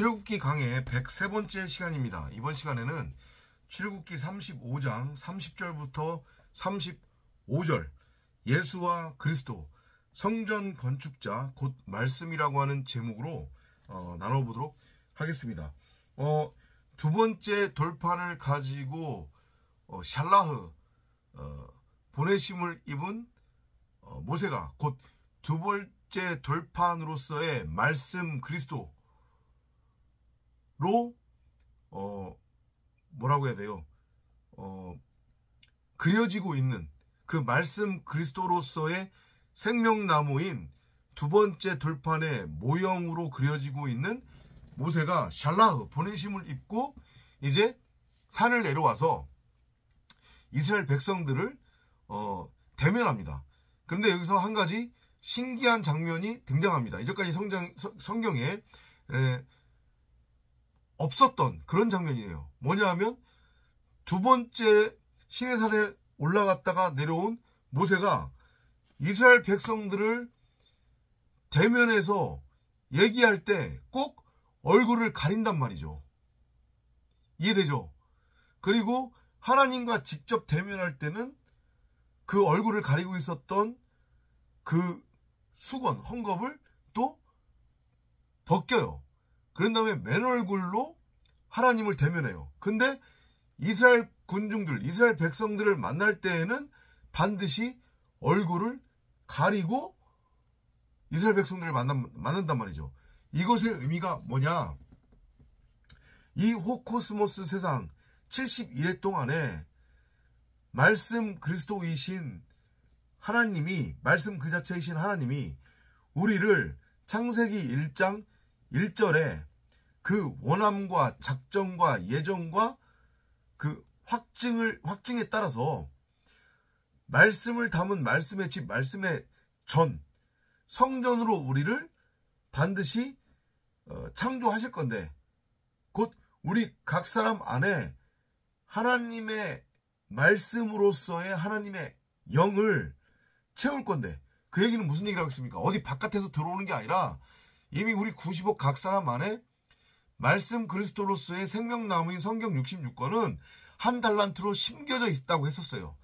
출애굽기 강의 103번째 시간입니다. 이번 시간에는 출애굽기 35장 30절부터 35절 예수와 그리스도 성전 건축자 곧 말씀이라고 하는 제목으로 나눠보도록 하겠습니다. 두 번째 돌판을 가지고 샬라흐 보내심을 입은 모세가 곧 두 번째 돌판으로서의 말씀 그리스도로 뭐라고 해야 돼요? 그려지고 있는 그 말씀 그리스도로서의 생명나무인 두 번째 돌판의 모형으로 그려지고 있는 모세가 샬라흐 보내심을 입고 이제 산을 내려와서 이스라엘 백성들을 대면합니다. 그런데 여기서 한 가지 신기한 장면이 등장합니다. 이전까지 성경에 없었던 그런 장면이에요. 뭐냐 하면 두 번째 시내산에 올라갔다가 내려온 모세가 이스라엘 백성들을 대면해서 얘기할 때 꼭 얼굴을 가린단 말이죠. 이해되죠? 그리고 하나님과 직접 대면할 때는 그 얼굴을 가리고 있었던 그 수건, 헝겊을 또 벗겨요. 그런 다음에 맨 얼굴로 하나님을 대면해요. 근데 이스라엘 군중들, 이스라엘 백성들을 만날 때에는 반드시 얼굴을 가리고 이스라엘 백성들을 만난단 말이죠. 이것의 의미가 뭐냐? 이 호코스모스 세상 71회 동안에 말씀 그리스도이신 하나님이, 말씀 그 자체이신 하나님이 우리를 창세기 1장 1절에 그 원함과 작정과 예정과 그 확증에 따라서 말씀을 담은 말씀의 집, 말씀의 전, 성전으로 우리를 반드시 창조하실 건데 곧 우리 각 사람 안에 하나님의 말씀으로서의 하나님의 영을 채울 건데 그 얘기는 무슨 얘기라고 했습니까? 어디 바깥에서 들어오는 게 아니라 이미 우리 90억 각 사람 안에 말씀 그리스도로서의 생명나무인 성경 66권은 한 달란트로 심겨져 있다고 했었어요.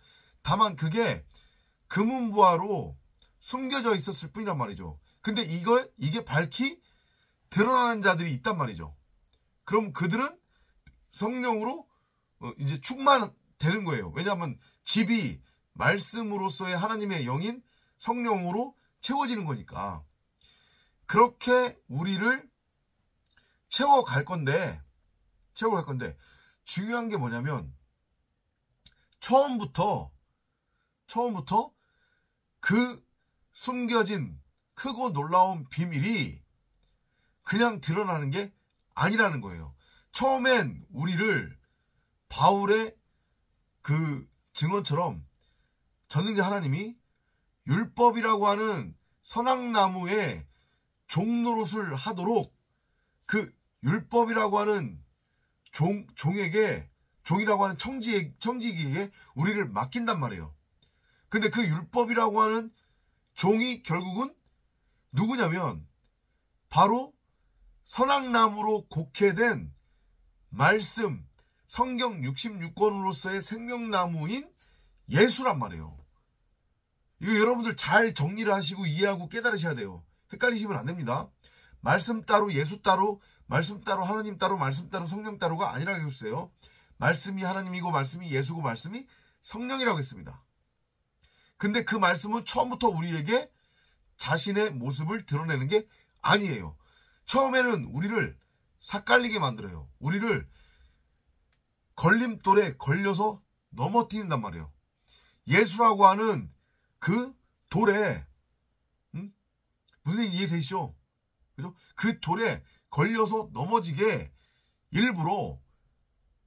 다만 그게 금은보화로 숨겨져 있었을 뿐이란 말이죠. 근데 이게 밝히 드러나는 자들이 있단 말이죠. 그럼 그들은 성령으로 이제 충만되는 거예요. 왜냐하면 집이 말씀으로서의 하나님의 영인 성령으로 채워지는 거니까. 그렇게 우리를 채워갈 건데 중요한 게 뭐냐면 처음부터 그 숨겨진 크고 놀라운 비밀이 그냥 드러나는 게 아니라는 거예요. 처음엔 우리를 바울의 그 증언처럼 전능자 하나님이 율법이라고 하는 선악나무의 종노릇을 하도록 그 율법이라고 하는 종이라고 하는 청지기에게 우리를 맡긴단 말이에요. 근데 그 율법이라고 하는 종이 결국은 누구냐면 바로 선악나무로 곡해된 말씀, 성경 66권으로서의 생명나무인 예수란 말이에요. 이거 여러분들 잘 정리를 하시고 이해하고 깨달으셔야 돼요. 헷갈리시면 안 됩니다. 말씀 따로, 예수 따로, 말씀 따로, 하나님 따로, 말씀 따로, 성령 따로가 아니라고 했어요. 말씀이 하나님이고 말씀이 예수고 말씀이 성령이라고 했습니다. 근데 그 말씀은 처음부터 우리에게 자신의 모습을 드러내는 게 아니에요. 처음에는 우리를 삭갈리게 만들어요. 우리를 걸림돌에 걸려서 넘어뜨린단 말이에요. 예수라고 하는 그 돌에 무슨 얘기 이해되시죠? 그죠? 그 돌에 걸려서 넘어지게 일부러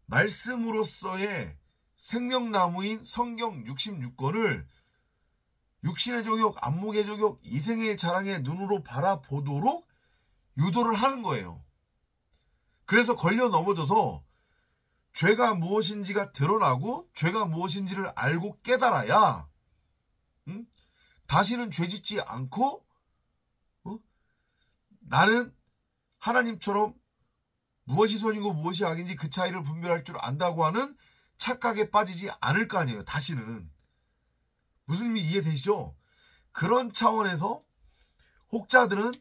말씀으로서의 생명나무인 성경 66권을 육신의 정욕, 안목의 정욕, 이생의 자랑의 눈으로 바라보도록 유도를 하는 거예요. 그래서 걸려 넘어져서 죄가 무엇인지가 드러나고 죄가 무엇인지를 알고 깨달아야 다시는 죄짓지 않고 나는 하나님처럼 무엇이 선이고 무엇이 악인지 그 차이를 분별할 줄 안다고 하는 착각에 빠지지 않을 거 아니에요. 다시는. 무슨 의미 이해되시죠? 그런 차원에서 혹자들은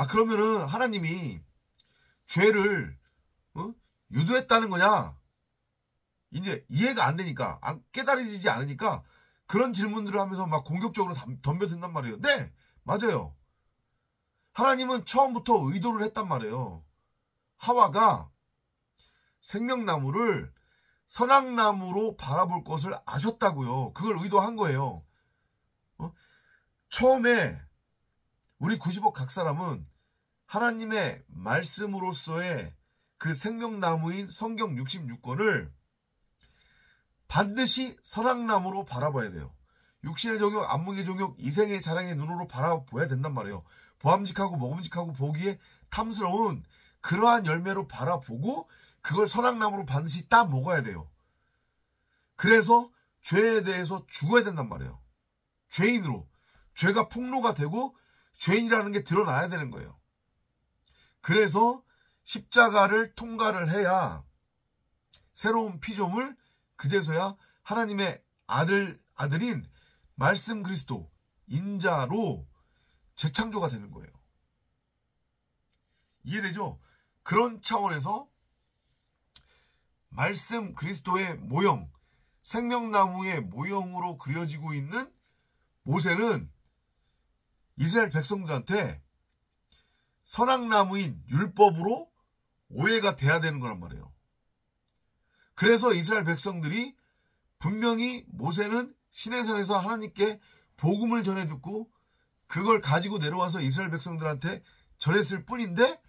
그러면은 하나님이 죄를 유도했다는 거냐? 이제 이해가 안 되니까, 깨달아지지 않으니까 그런 질문들을 하면서 막 공격적으로 덤벼든단 말이에요. 네, 맞아요. 하나님은 처음부터 의도를 했단 말이에요. 하와가 생명나무를 선악나무로 바라볼 것을 아셨다고요. 그걸 의도한 거예요. 처음에 우리 90억 각 사람은 하나님의 말씀으로서의 그 생명나무인 성경 66권을 반드시 선악나무로 바라봐야 돼요. 육신의 정욕, 안목의 정욕, 이생의 자랑의 눈으로 바라봐야 된단 말이에요. 보암직하고 먹음직하고 보기에 탐스러운 그러한 열매로 바라보고 그걸 선악나무로 반드시 따 먹어야 돼요. 그래서 죄에 대해서 죽어야 된단 말이에요. 죄인으로. 죄가 폭로가 되고 죄인이라는 게 드러나야 되는 거예요. 그래서 십자가를 통과를 해야 새로운 피조물, 그제서야 하나님의 아들인 말씀 그리스도, 인자로 재창조가 되는 거예요. 이해되죠? 그런 차원에서 말씀 그리스도의 모형, 생명나무의 모형으로 그려지고 있는 모세는 이스라엘 백성들한테 선악나무인 율법으로 오해가 돼야 되는 거란 말이에요. 그래서 이스라엘 백성들이 분명히 모세는 시내산에서 하나님께 복음을 전해 듣고 그걸 가지고 내려와서 이스라엘 백성들한테 전했을 뿐인데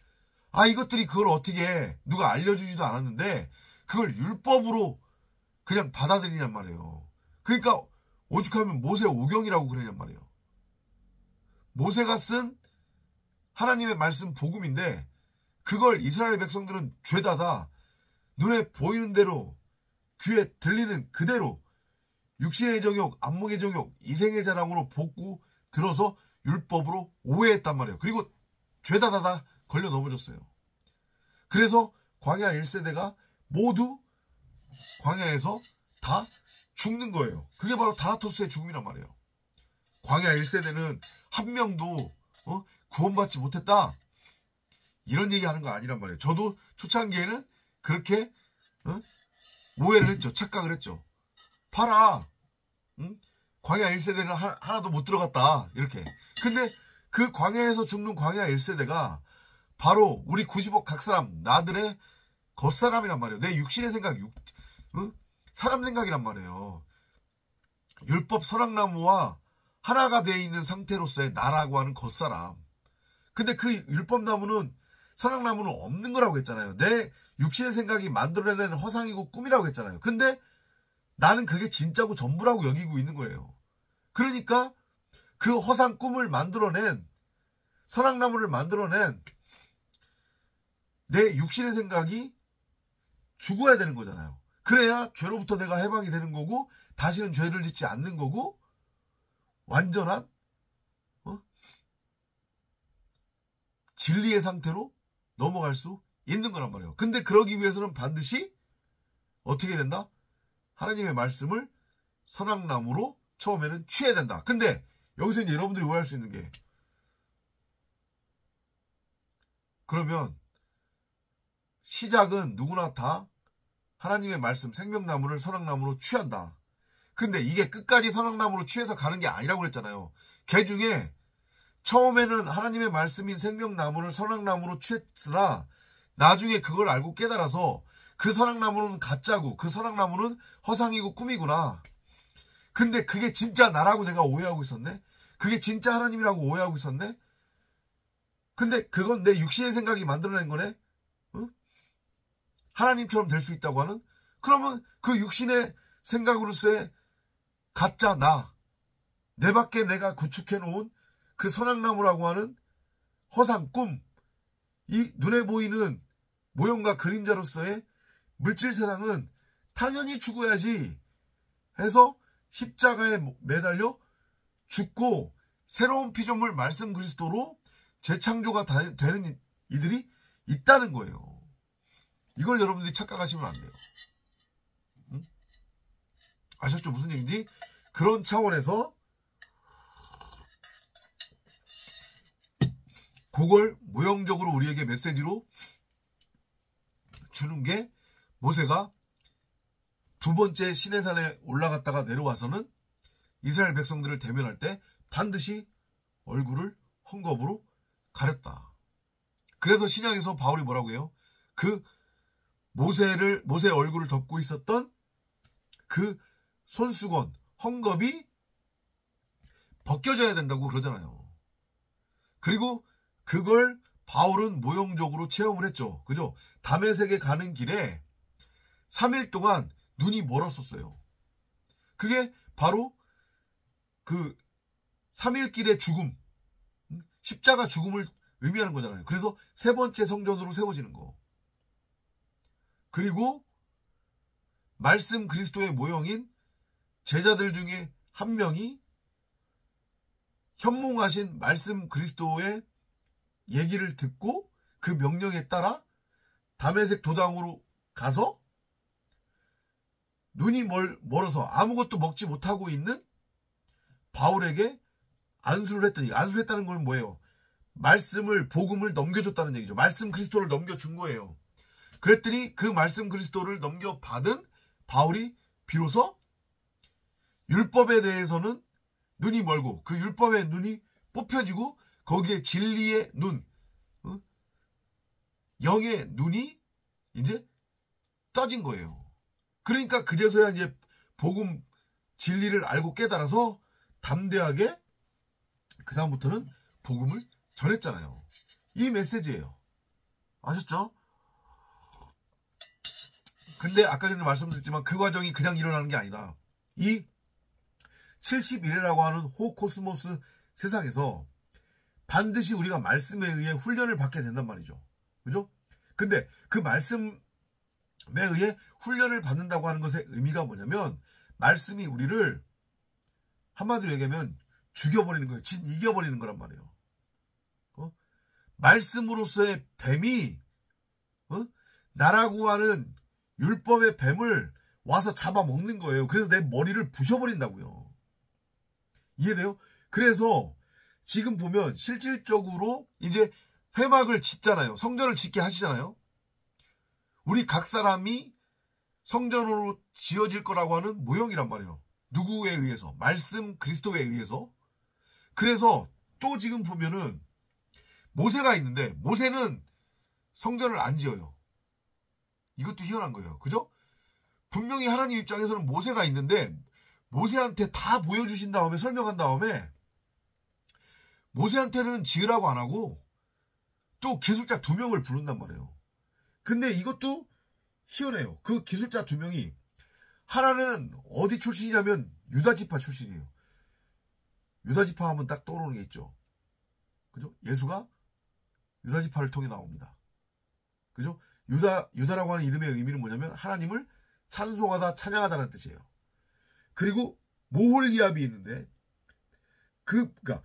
이것들이 그걸 어떻게 해? 누가 알려주지도 않았는데 그걸 율법으로 그냥 받아들이냔 말이에요. 그러니까 오죽하면 모세 오경이라고 그러냔 말이에요. 모세가 쓴 하나님의 말씀 복음인데 그걸 이스라엘 백성들은 죄다다 눈에 보이는 대로 귀에 들리는 그대로 육신의 정욕, 안목의 정욕, 이생의 자랑으로 복고 들어서 율법으로 오해했단 말이에요. 그리고 죄다다 걸려 넘어졌어요. 그래서 광야 1세대가 모두 광야에서 다 죽는 거예요. 그게 바로 다나토스의 죽음이란 말이에요. 광야 1세대는 한 명도 구원받지 못했다. 이런 얘기하는 거 아니란 말이에요. 저도 초창기에는 그렇게 오해를 했죠. 착각을 했죠. 봐라. 광야 1세대는 하나도 못 들어갔다. 이렇게. 근데 그 광야에서 죽는 광야 1세대가 바로 우리 90억 각 사람, 나들의 겉사람이란 말이에요. 내 육신의 생각, 사람 생각이란 말이에요. 율법 선악나무와 하나가 되어 있는 상태로서의 나라고 하는 겉사람. 근데 그 율법나무는 선악나무는 없는 거라고 했잖아요. 내 육신의 생각이 만들어내는 허상이고 꿈이라고 했잖아요. 근데 나는 그게 진짜고 전부라고 여기고 있는 거예요. 그러니까 그 허상 꿈을 만들어낸, 선악나무를 만들어낸 내 육신의 생각이 죽어야 되는 거잖아요. 그래야 죄로부터 내가 해방이 되는 거고 다시는 죄를 짓지 않는 거고 완전한 진리의 상태로 넘어갈 수 있는 거란 말이에요. 근데 그러기 위해서는 반드시 어떻게 된다? 하나님의 말씀을 선악나무로 처음에는 취해야 된다. 근데 여기서 이제 여러분들이 오해할 수 있는 게 그러면 시작은 누구나 다 하나님의 말씀 생명나무를 선악나무로 취한다. 근데 이게 끝까지 선악나무로 취해서 가는 게 아니라고 그랬잖아요. 개 중에 처음에는 하나님의 말씀인 생명나무를 선악나무로 취했으나 나중에 그걸 알고 깨달아서 그 선악나무는 가짜고 그 선악나무는 허상이고 꿈이구나. 근데 그게 진짜 나라고 내가 오해하고 있었네. 그게 진짜 하나님이라고 오해하고 있었네. 근데 그건 내 육신의 생각이 만들어낸 거네. 하나님처럼 될 수 있다고 하는. 그러면 그 육신의 생각으로서의 가짜 내 밖에 내가 구축해 놓은 그 선악나무라고 하는 허상 꿈, 이 눈에 보이는 모형과 그림자로서의 물질 세상은 당연히 죽어야지 해서 십자가에 매달려 죽고 새로운 피조물 말씀 그리스도로 재창조가 되는 이들이 있다는 거예요. 이걸 여러분들이 착각하시면 안 돼요. 응? 아셨죠? 무슨 얘기인지? 그런 차원에서 그걸 모형적으로 우리에게 메시지로 주는 게 모세가 두 번째 시내산에 올라갔다가 내려와서는 이스라엘 백성들을 대면할 때 반드시 얼굴을 헝겊으로 가렸다. 그래서 신약에서 바울이 뭐라고 해요? 그 모세의 얼굴을 덮고 있었던 그 손수건, 헝겊이 벗겨져야 된다고 그러잖아요. 그리고 그걸 바울은 모형적으로 체험을 했죠. 그죠? 다메섹에 가는 길에 3일 동안 눈이 멀었었어요. 그게 바로 그 3일 길의 죽음, 십자가 죽음을 의미하는 거잖아요. 그래서 세 번째 성전으로 세워지는 거. 그리고 말씀 그리스도의 모형인 제자들 중에 한 명이 현몽하신 말씀 그리스도의 얘기를 듣고 그 명령에 따라 다메섹 도당으로 가서 눈이 멀어서 아무것도 먹지 못하고 있는 바울에게 안수를 했더니, 안수를 했다는 건 뭐예요? 복음을 넘겨줬다는 얘기죠. 말씀 그리스도를 넘겨준 거예요. 그랬더니 그 말씀 그리스도를 넘겨받은 바울이 비로소 율법에 대해서는 눈이 멀고 그 율법의 눈이 뽑혀지고 거기에 진리의 눈, 영의 눈이 이제 떠진 거예요. 그러니까 그제서야 이제 복음 진리를 알고 깨달아서 담대하게 그 다음부터는 복음을 전했잖아요. 이 메시지예요. 아셨죠? 근데 아까 전에 말씀드렸지만 그 과정이 그냥 일어나는 게 아니다. 이 70일이라고 하는 호코스모스 세상에서 반드시 우리가 말씀에 의해 훈련을 받게 된단 말이죠. 그죠? 근데 그 말씀에 의해 훈련을 받는다고 하는 것의 의미가 뭐냐면 말씀이 우리를 한마디로 얘기하면 죽여버리는 거예요. 이겨버리는 거란 말이에요. 말씀으로서의 뱀이 나라고 하는 율법의 뱀을 와서 잡아먹는 거예요. 그래서 내 머리를 부셔버린다고요. 이해돼요? 그래서 지금 보면 실질적으로 이제 회막을 짓잖아요. 성전을 짓게 하시잖아요. 우리 각 사람이 성전으로 지어질 거라고 하는 모형이란 말이에요. 누구에 의해서? 말씀 그리스도에 의해서. 그래서 또 지금 보면은 모세가 있는데 모세는 성전을 안 지어요. 이것도 희한한 거예요. 그죠? 분명히 하나님 입장에서는 모세가 있는데 모세한테 다 보여주신 다음에 설명한 다음에 모세한테는 지으라고 안 하고 또 기술자 2명을 부른단 말이에요. 근데 이것도 희한해요. 그 기술자 2명이 하나는 어디 출신이냐면 유다지파 출신이에요. 유다지파 하면 딱 떠오르는 게 있죠. 그죠? 예수가 유다지파를 통해 나옵니다. 그죠? 유다라고 하는 이름의 의미는 뭐냐면 하나님을 찬송하다, 찬양하다는 뜻이에요. 그리고 모홀리압이 있는데 그러니까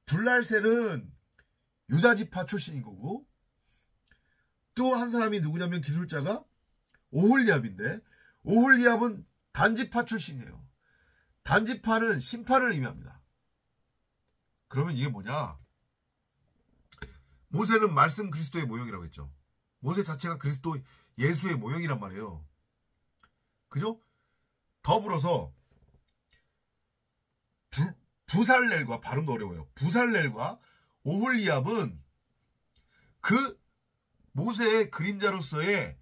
블랄셀은 유다지파 출신인 거고 또 한 사람이 누구냐면 기술자가 오홀리압인데 오홀리압은 단지파 출신이에요. 단지파는 심판을 의미합니다. 그러면 이게 뭐냐? 모세는 말씀 그리스도의 모형이라고 했죠. 모세 자체가 그리스도 예수의 모형이란 말이에요. 그죠? 더불어서 부살렐과 발음도 어려워요. 부살렐과 오홀리압은 그 모세의 그림자로서의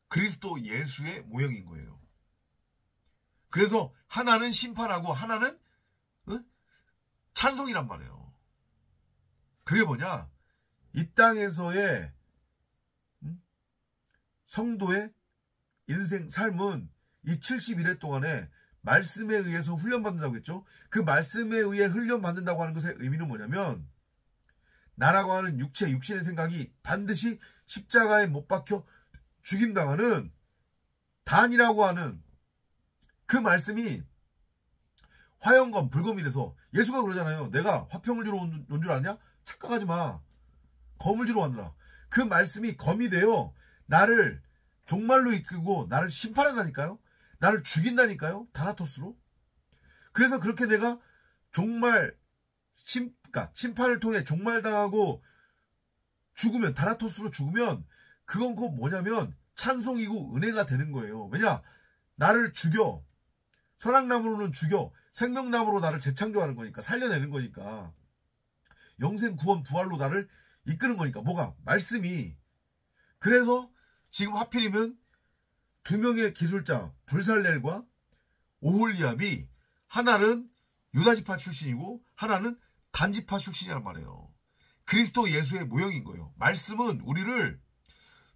그리스도 예수의 모형인 거예요. 그래서 하나는 심판하고 하나는 찬송이란 말이에요. 그게 뭐냐? 이 땅에서의 성도의 인생, 삶은 이 71회 동안에 말씀에 의해서 훈련받는다고 했죠. 그 말씀에 의해 훈련받는다고 하는 것의 의미는 뭐냐면 나라고 하는 육신의 생각이 반드시 십자가에 못 박혀 죽임당하는 단이라고 하는 그 말씀이 화영검, 불검이 돼서 예수가 그러잖아요. 내가 화평을 주러 온 줄 아냐? 착각하지 마. 검을 주러 왔느라. 그 말씀이 검이 되어 나를 종말로 이끌고 나를 심판한다니까요. 나를 죽인다니까요. 다나토스로. 그래서 그렇게 내가 그러니까 심판을 통해 종말당하고 죽으면, 다나토스로 죽으면 그건 곧 뭐냐면 찬송이고 은혜가 되는 거예요. 왜냐? 나를 죽여. 선악나무로는 죽여. 생명나무로 나를 재창조하는 거니까, 살려내는 거니까. 영생 구원 부활로 나를 이끄는 거니까. 뭐가? 말씀이. 그래서 지금 하필이면 두 명의 기술자 불살렐과 오홀리압이 하나는 유다지파 출신이고 하나는 단지파 출신이란 말이에요. 그리스도 예수의 모형인 거예요. 말씀은 우리를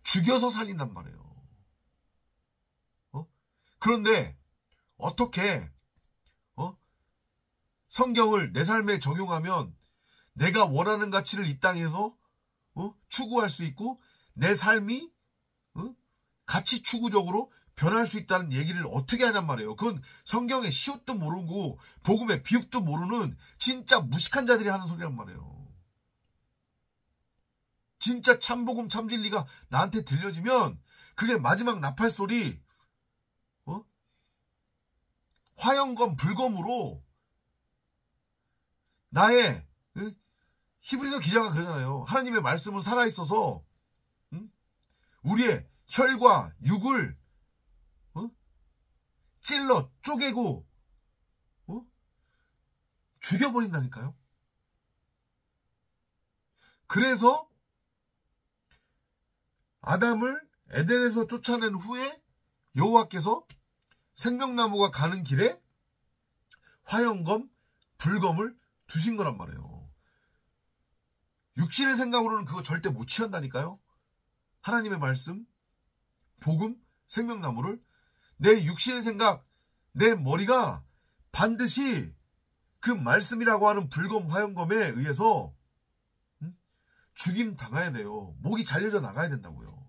죽여서 살린단 말이에요. 그런데 어떻게 성경을 내 삶에 적용하면 내가 원하는 가치를 이 땅에서 추구할 수 있고 내 삶이 가치 추구적으로 변할 수 있다는 얘기를 어떻게 하냔 말이에요. 그건 성경의 시옷도 모르고 복음의 비읍도 모르는 진짜 무식한 자들이 하는 소리란 말이에요. 진짜 참복음 참진리가 나한테 들려지면 그게 마지막 나팔 소리, 화영검 불검으로 나의, 히브리서 기자가 그러잖아요. 하나님의 말씀은 살아있어서 우리의 혈과 육을 찔러 쪼개고 죽여버린다니까요. 그래서 아담을 에덴에서 쫓아낸 후에 여호와께서 생명나무가 가는 길에 화영검, 불검을 두신 거란 말이에요. 육신의 생각으로는 그거 절대 못 취한다니까요. 하나님의 말씀, 복음, 생명나무를 내 육신의 생각, 내 머리가 반드시 그 말씀이라고 하는 불검, 화영검에 의해서 죽임 당해야 돼요. 목이 잘려져 나가야 된다고요.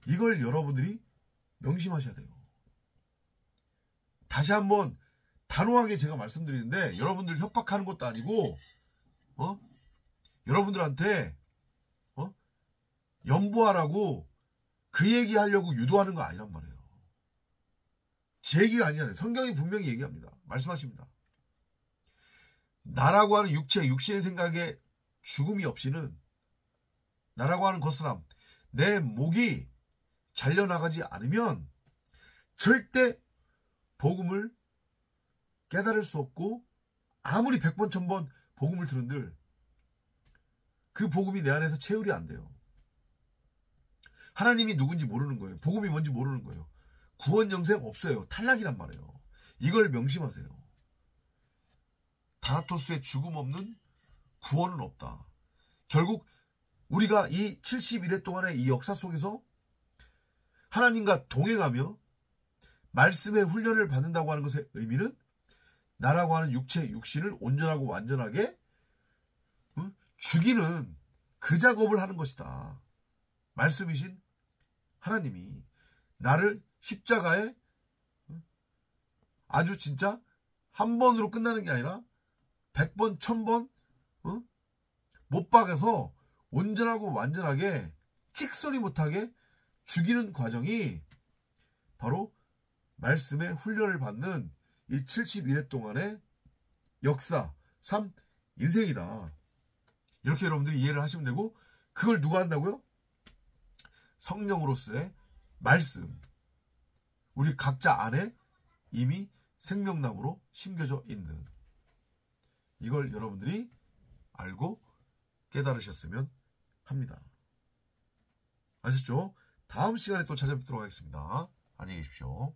이걸 여러분들이 명심하셔야 돼요. 다시 한번 단호하게 제가 말씀드리는데 여러분들 협박하는 것도 아니고 여러분들한테 연보하라고 그 얘기하려고 유도하는 거 아니란 말이에요. 제 얘기가 아니잖아요. 성경이 분명히 얘기합니다. 말씀하십니다. 나라고 하는 육체, 육신의 생각에 죽음이 없이는, 나라고 하는 거스람, 내 목이 잘려나가지 않으면 절대 복음을 깨달을 수 없고, 아무리 100번 1000번 복음을 들은들 그 복음이 내 안에서 체휼이 안 돼요. 하나님이 누군지 모르는 거예요. 복음이 뭔지 모르는 거예요. 구원 영생 없어요. 탈락이란 말이에요. 이걸 명심하세요. 다나토스의 죽음 없는 구원은 없다. 결국 우리가 이 71회 동안의 이 역사 속에서 하나님과 동행하며 말씀의 훈련을 받는다고 하는 것의 의미는 나라고 하는 육체, 육신을 온전하고 완전하게 죽이는 그 작업을 하는 것이다. 말씀이신 하나님이 나를 십자가에 아주 진짜 한 번으로 끝나는 게 아니라 100번, 1000번 못 박아서 온전하고 완전하게 찍소리 못하게 죽이는 과정이 바로 말씀의 훈련을 받는 이 71회 동안의 역사, 삶, 인생이다. 이렇게 여러분들이 이해를 하시면 되고, 그걸 누가 한다고요? 성령으로서의 말씀. 우리 각자 안에 이미 생명나무로 심겨져 있는, 이걸 여러분들이 알고 깨달으셨으면 합니다. 아셨죠? 다음 시간에 또 찾아뵙도록 하겠습니다. 안녕히 계십시오.